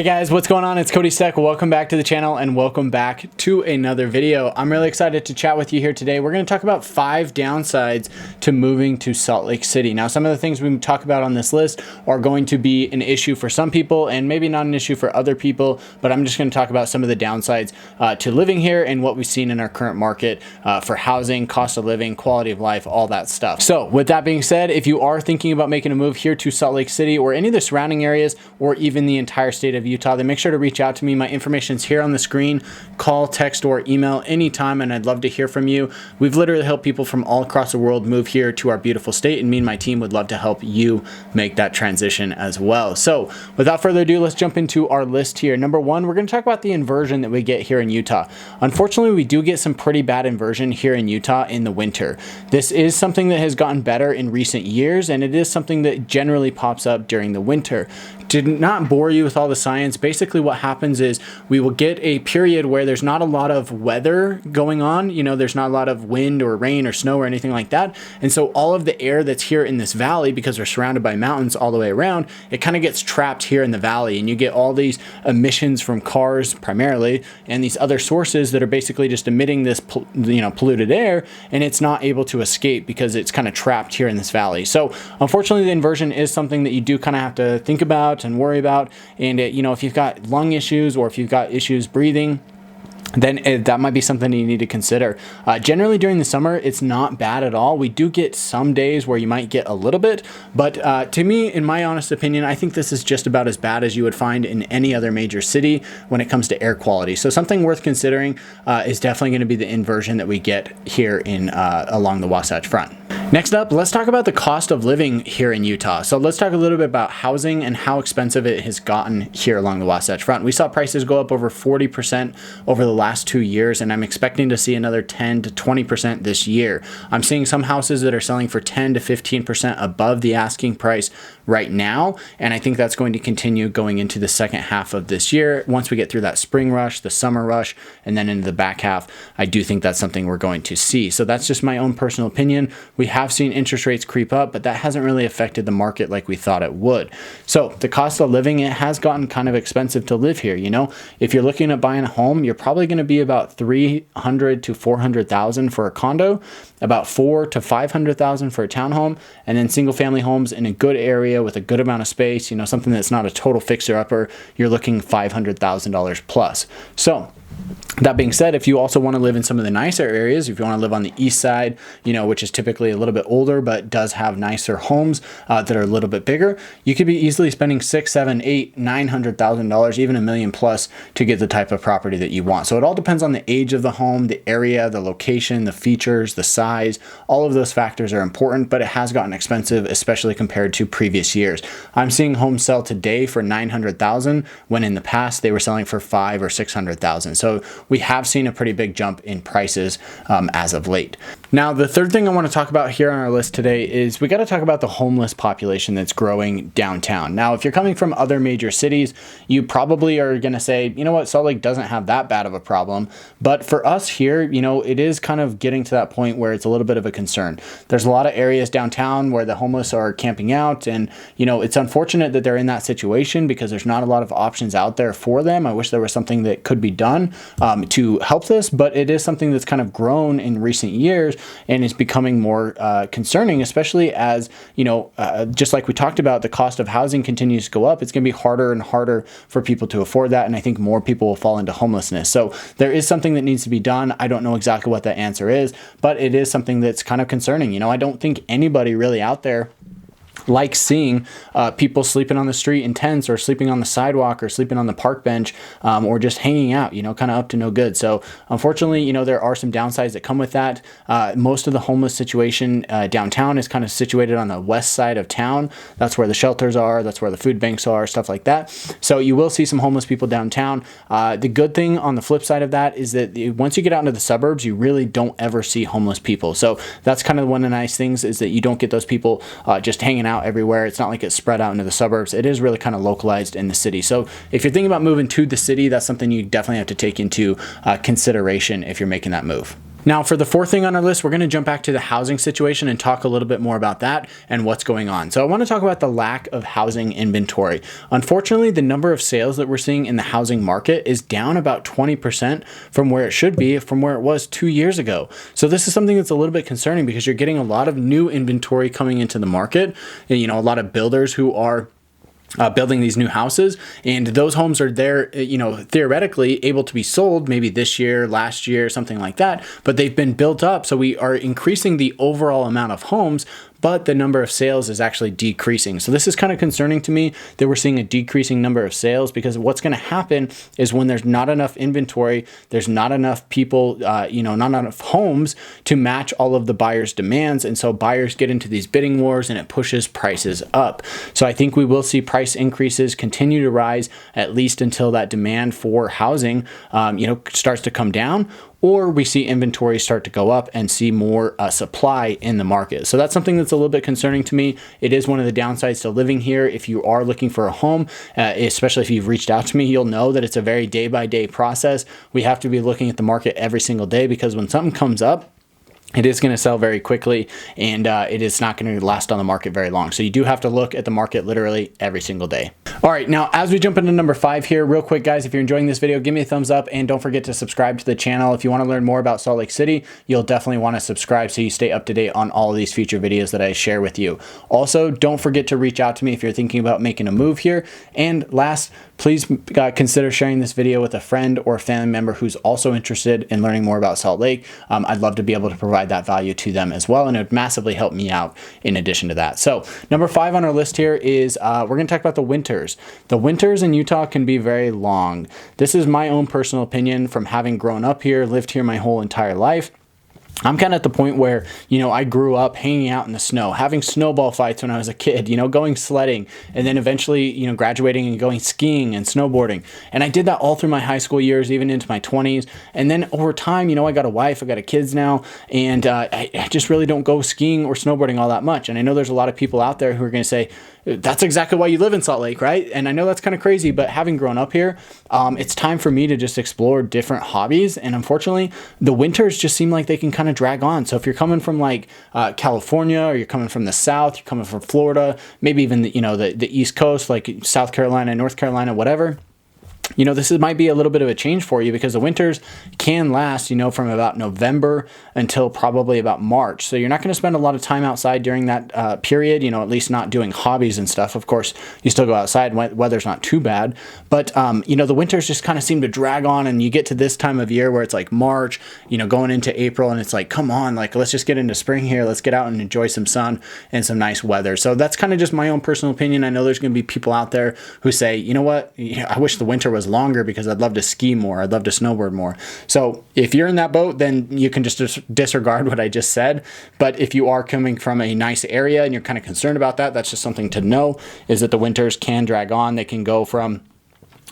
Hey guys, what's going on? It's Cody Steck. Welcome back to the channel and welcome back to another video. I'm really excited to chat with you here today. We're going to talk about 5 downsides to moving to Salt Lake City. Now, some of the things we talk about on this list are going to be an issue for some people and maybe not an issue for other people, but I'm just going to talk about some of the downsides to living here and what we've seen in our current market for housing, cost of living, quality of life, all that stuff. So with that being said, if you are thinking about making a move here to Salt Lake City or any of the surrounding areas or even the entire state of Utah, then make sure to reach out to me. My information is here on the screen. Call, text, or email anytime, and I'd love to hear from you. We've literally helped people from all across the world move here to our beautiful state, and me and my team would love to help you make that transition as well. So without further ado, let's jump into our list here. Number 1, we're going to talk about the inversion that we get here in Utah. Unfortunately, we do get some pretty bad inversion here in Utah in the winter. This is something that has gotten better in recent years, and it is something that generally pops up during the winter. To not bore you with all the science, basically what happens is we will get a period where there's not a lot of weather going on. You know, there's not a lot of wind or rain or snow or anything like that. And so all of the air that's here in this valley, because we're surrounded by mountains all the way around, it kind of gets trapped here in the valley. And you get all these emissions from cars primarily and these other sources that are basically just emitting this polluted air, and it's not able to escape because it's kind of trapped here in this valley. So unfortunately, the inversion is something that you do kind of have to think about and worry about. And if you've got lung issues or if you've got issues breathing, then that might be something you need to consider. Generally during the summer, it's not bad at all. We do get some days where you might get a little bit, but to me, in my honest opinion, I think this is just about as bad as you would find in any other major city when it comes to air quality. So something worth considering is definitely going to be the inversion that we get here in along the Wasatch Front. Next up, let's talk about the cost of living here in Utah. So let's talk a little bit about housing and how expensive it has gotten here along the Wasatch Front. We saw prices go up over 40% over the last 2 years, and I'm expecting to see another 10 to 20% this year. I'm seeing some houses that are selling for 10 to 15% above the asking price right now, and I think that's going to continue going into the second half of this year. Once we get through that spring rush, the summer rush, and then into the back half, I do think that's something we're going to see. So that's just my own personal opinion. We have seen interest rates creep up, but that hasn't really affected the market like we thought it would. So the cost of living, it has gotten kind of expensive to live here. You know, if you're looking at buying a home, you're probably going to be about $300,000 to $400,000 for a condo, about $400,000 to $500,000 for a townhome, and then single family homes in a good area with a good amount of space, something that's not a total fixer upper, you're looking $500,000 plus. So that being said, if you also want to live in some of the nicer areas, if you want to live on the east side, which is typically a little bit older but does have nicer homes that are a little bit bigger, you could be easily spending $600,000, $700,000, $800,000, even $1 million plus to get the type of property that you want. So it all depends on the age of the home, the area, the location, the features, the size. All of those factors are important, but it has gotten expensive, especially compared to previous years. I'm seeing homes sell today for $900,000 when in the past they were selling for $500,000 or $600,000. So we have seen a pretty big jump in prices as of late. Now, the third thing I want to talk about here on our list today is we got to talk about the homeless population that's growing downtown. Now, if you're coming from other major cities, you probably are going to say, you know what, Salt Lake doesn't have that bad of a problem. But for us here, it is kind of getting to that point where it's a little bit of a concern. There's a lot of areas downtown where the homeless are camping out, and it's unfortunate that they're in that situation because there's not a lot of options out there for them. I wish there was something that could be done to help this, but it is something that's kind of grown in recent years and is becoming more concerning, especially as, just like we talked about, the cost of housing continues to go up. It's going to be harder and harder for people to afford that, and I think more people will fall into homelessness. So there is something that needs to be done. I don't know exactly what that answer is, but it is something that's kind of concerning. I don't think anybody really out there like seeing people sleeping on the street in tents or sleeping on the sidewalk or sleeping on the park bench or just hanging out, kind of up to no good. So unfortunately, there are some downsides that come with that. Most of the homeless situation downtown is kind of situated on the west side of town. That's where the shelters are. That's where the food banks are, stuff like that. So you will see some homeless people downtown. The good thing on the flip side of that is that once you get out into the suburbs, you really don't ever see homeless people. So that's kind of one of the nice things, is that you don't get those people just hanging out everywhere. It's not like it's spread out into the suburbs. It is really kind of localized in the city. So if you're thinking about moving to the city, that's something you definitely have to take into consideration if you're making that move. Now, for the fourth thing on our list, we're going to jump back to the housing situation and talk a little bit more about that and what's going on. So I want to talk about the lack of housing inventory. Unfortunately, the number of sales that we're seeing in the housing market is down about 20% from where it should be, from where it was 2 years ago. So this is something that's a little bit concerning because you're getting a lot of new inventory coming into the market. You know, a lot of builders who are building these new houses, and those homes are there, you know, theoretically able to be sold maybe this year, last year, something like that, but they've been built up. So we are increasing the overall amount of homes, but the number of sales is actually decreasing. So this is kind of concerning to me that we're seeing a decreasing number of sales, because what's going to happen is when there's not enough inventory, there's not enough people, you know, not enough homes to match all of the buyers' demands. And so buyers get into these bidding wars and it pushes prices up. So I think we will see price increases continue to rise at least until that demand for housing, you know, starts to come down, or we see inventory start to go up and see more supply in the market. So that's something that's a little bit concerning to me. It is one of the downsides to living here. If you are looking for a home, especially if you've reached out to me, you'll know that it's a very day-by-day process. We have to be looking at the market every single day, because when something comes up, it is going to sell very quickly, and it is not going to last on the market very long. So you do have to look at the market literally every single day. All right, now as we jump into number 5 here, real quick, guys, if you're enjoying this video, give me a thumbs up, and don't forget to subscribe to the channel. If you want to learn more about Salt Lake City, you'll definitely want to subscribe so you stay up to date on all of these future videos that I share with you. Also, don't forget to reach out to me if you're thinking about making a move here. And last, please consider sharing this video with a friend or a family member who's also interested in learning more about Salt Lake. I'd love to be able to provide that value to them as well, and it would massively help me out in addition to that. So number 5 on our list here is we're going to talk about the winters. The winters in Utah can be very long. This is my own personal opinion from having grown up here, lived here my whole entire life. I'm kind of at the point where, you know, I grew up hanging out in the snow, having snowball fights when I was a kid, you know, going sledding, and then eventually, you know, graduating and going skiing and snowboarding. And I did that all through my high school years, even into my 20s. And then over time, you know, I got a wife, I got kids now, and I just really don't go skiing or snowboarding all that much. And I know there's a lot of people out there who are going to say, that's exactly why you live in Salt Lake, right? And I know that's kind of crazy, but having grown up here, it's time for me to just explore different hobbies. And unfortunately, the winters just seem like they can kind of drag on. So if you're coming from like California, or you're coming from the South, you're coming from Florida, maybe even the, you know, the East Coast, like South Carolina, North Carolina, whatever, you know, this might be a little bit of a change for you, because the winters can last, you know, from about November until probably about March. So you're not going to spend a lot of time outside during that period, you know, at least not doing hobbies and stuff. Of course, you still go outside, weather's not too bad, but, you know, the winters just kind of seem to drag on, and you get to this time of year where it's like March, you know, going into April, and it's like, come on, like, let's just get into spring here. Let's get out and enjoy some sun and some nice weather. So that's kind of just my own personal opinion. I know there's going to be people out there who say, you know what, I wish the winter was longer because I'd love to ski more. I'd love to snowboard more. So if you're in that boat, then you can just disregard what I just said. But if you are coming from a nice area and you're kind of concerned about that, that's just something to know, is that the winters can drag on. They can go from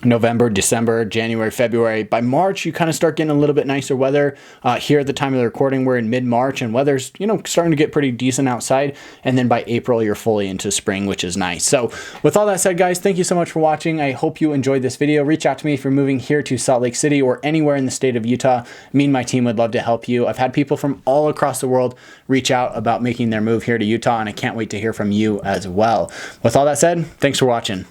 November, December, January, February. By March, you kind of start getting a little bit nicer weather. Here at the time of the recording, we're in mid-March, and weather's, you know, starting to get pretty decent outside. And then by April, you're fully into spring, which is nice. So with all that said, guys, thank you so much for watching. I hope you enjoyed this video. Reach out to me if you're moving here to Salt Lake City or anywhere in the state of Utah. Me and my team would love to help you. I've had people from all across the world reach out about making their move here to Utah, and I can't wait to hear from you as well. With all that said, thanks for watching.